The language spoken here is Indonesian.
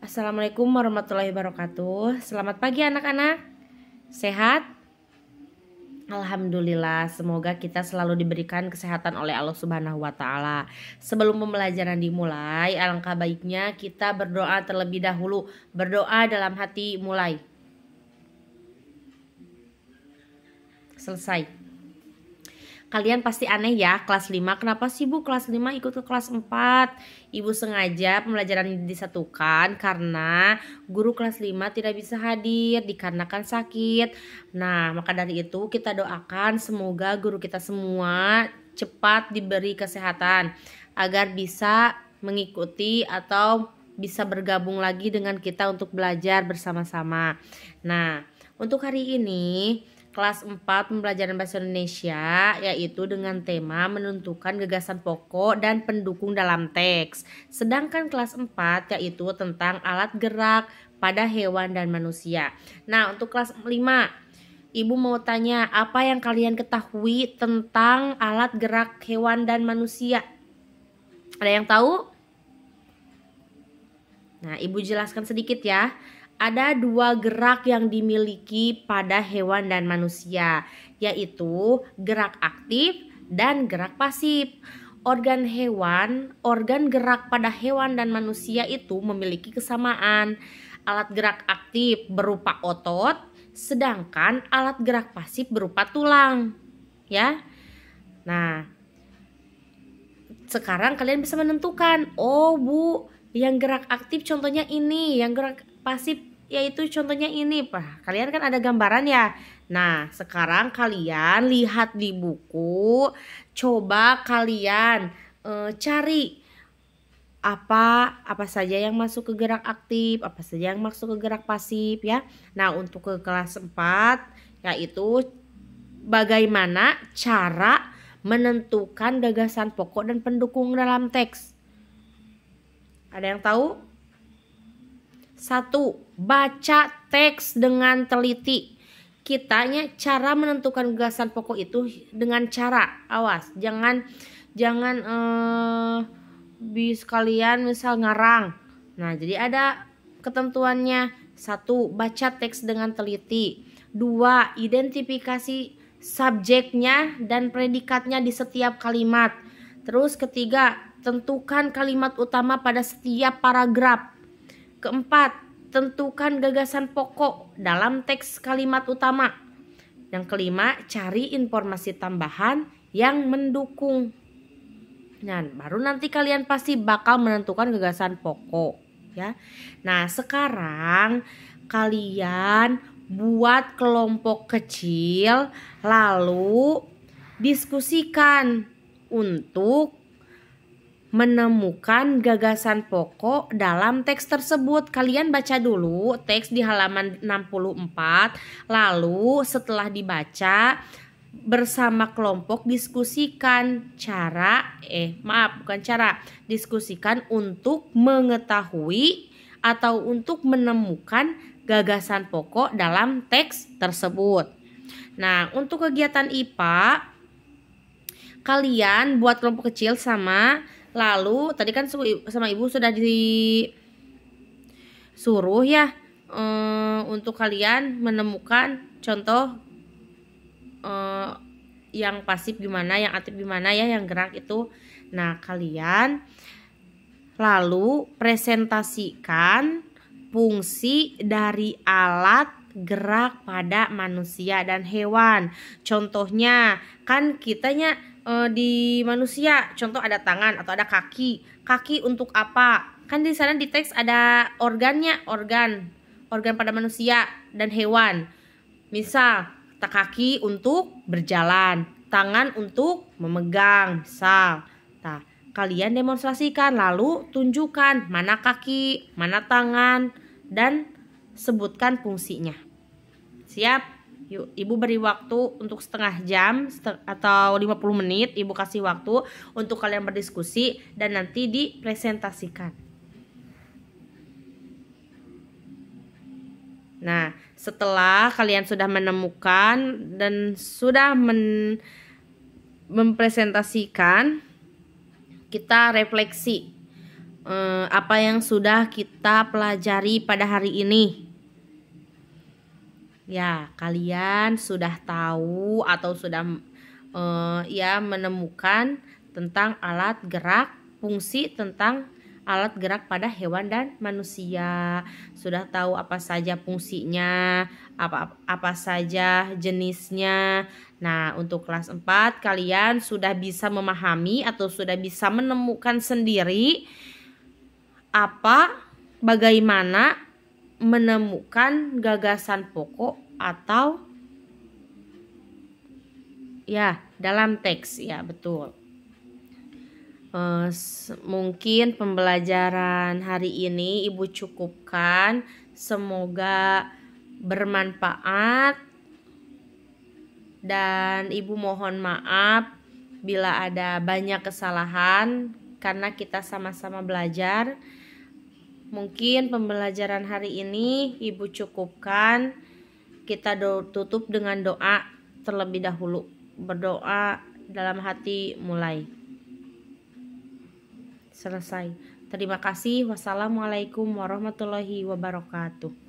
Assalamualaikum warahmatullahi wabarakatuh. Selamat pagi anak-anak. Sehat? Alhamdulillah, semoga kita selalu diberikan kesehatan oleh Allah Subhanahu wa taala. Sebelum pembelajaran dimulai, alangkah baiknya kita berdoa terlebih dahulu. Berdoa dalam hati mulai. Selesai. Kalian pasti aneh ya, kelas 5. Kenapa sih Bu kelas 5 ikut ke kelas 4? Ibu sengaja pembelajaran disatukan karena guru kelas 5 tidak bisa hadir dikarenakan sakit. Nah, maka dari itu kita doakan semoga guru kita semua cepat diberi kesehatan agar bisa mengikuti atau bisa bergabung lagi dengan kita untuk belajar bersama-sama. Nah, untuk hari ini kelas 4 pembelajaran bahasa Indonesia yaitu dengan tema menentukan gagasan pokok dan pendukung dalam teks. Sedangkan kelas 4 yaitu tentang alat gerak pada hewan dan manusia. Nah, untuk kelas 5 Ibu mau tanya apa yang kalian ketahui tentang alat gerak hewan dan manusia? Ada yang tahu? Nah, Ibu jelaskan sedikit ya. Ada dua gerak yang dimiliki pada hewan dan manusia, yaitu gerak aktif dan gerak pasif. Organ gerak pada hewan dan manusia itu memiliki kesamaan. Alat gerak aktif berupa otot, sedangkan alat gerak pasif berupa tulang. Ya. Nah, sekarang kalian bisa menentukan, oh Bu, yang gerak aktif contohnya ini, yang gerak pasif yaitu contohnya ini. Kalian kan ada gambaran ya. Nah, sekarang kalian lihat di buku, coba kalian cari apa saja yang masuk ke gerak aktif, apa saja yang masuk ke gerak pasif ya. Nah, untuk ke kelas 4 yaitu bagaimana cara menentukan gagasan pokok dan pendukung dalam teks. Ada yang tahu? 1. Baca teks dengan teliti. Kitanya cara menentukan gagasan pokok itu dengan cara, awas, jangan bis kalian misal ngarang. Nah, jadi ada ketentuannya. 1. Baca teks dengan teliti. 2. Identifikasi subjeknya dan predikatnya di setiap kalimat. Terus ketiga, tentukan kalimat utama pada setiap paragraf. Keempat, tentukan gagasan pokok dalam teks kalimat utama. Yang kelima, cari informasi tambahan yang mendukung. Nah, baru nanti kalian pasti bakal menentukan gagasan pokok ya. Nah, sekarang kalian buat kelompok kecil lalu diskusikan untuk menemukan gagasan pokok dalam teks tersebut. Kalian baca dulu teks di halaman 64, lalu setelah dibaca bersama kelompok diskusikan diskusikan untuk mengetahui atau untuk menemukan gagasan pokok dalam teks tersebut. Nah, untuk kegiatan IPA kalian buat kelompok kecil lalu tadi kan sama Ibu sudah disuruh ya untuk kalian menemukan contoh yang pasif gimana, yang aktif gimana ya, yang gerak itu. Nah, kalian lalu presentasikan fungsi dari alat gerak pada manusia dan hewan. Contohnya kan kitanya di manusia, contoh ada tangan atau ada kaki. Kaki untuk apa? Kan di sana di teks ada organnya, organ pada manusia dan hewan. Misal, kaki untuk berjalan, tangan untuk memegang, misal. Nah, kalian demonstrasikan lalu tunjukkan mana kaki, mana tangan dan sebutkan fungsinya. Siap? Yuk, Ibu beri waktu untuk setengah jam atau 50 menit. Ibu kasih waktu untuk kalian berdiskusi dan nanti dipresentasikan. Nah, setelah kalian sudah menemukan dan sudah mempresentasikan, kita refleksi. apa yang sudah kita pelajari pada hari ini. Ya, kalian sudah tahu atau sudah menemukan tentang alat gerak, fungsi tentang alat gerak pada hewan dan manusia. Sudah tahu apa saja fungsinya, apa saja jenisnya. Nah, untuk kelas 4 kalian sudah bisa memahami atau sudah bisa menemukan sendiri bagaimana menemukan gagasan pokok atau dalam teks, ya betul. Mungkin pembelajaran hari ini Ibu cukupkan. Semoga bermanfaat dan Ibu mohon maaf bila ada banyak kesalahan karena kita sama-sama belajar. Mungkin pembelajaran hari ini Ibu cukupkan. Kita tutup dengan doa terlebih dahulu. Berdoa dalam hati mulai. Selesai. Terima kasih. Wassalamualaikum warahmatullahi wabarakatuh.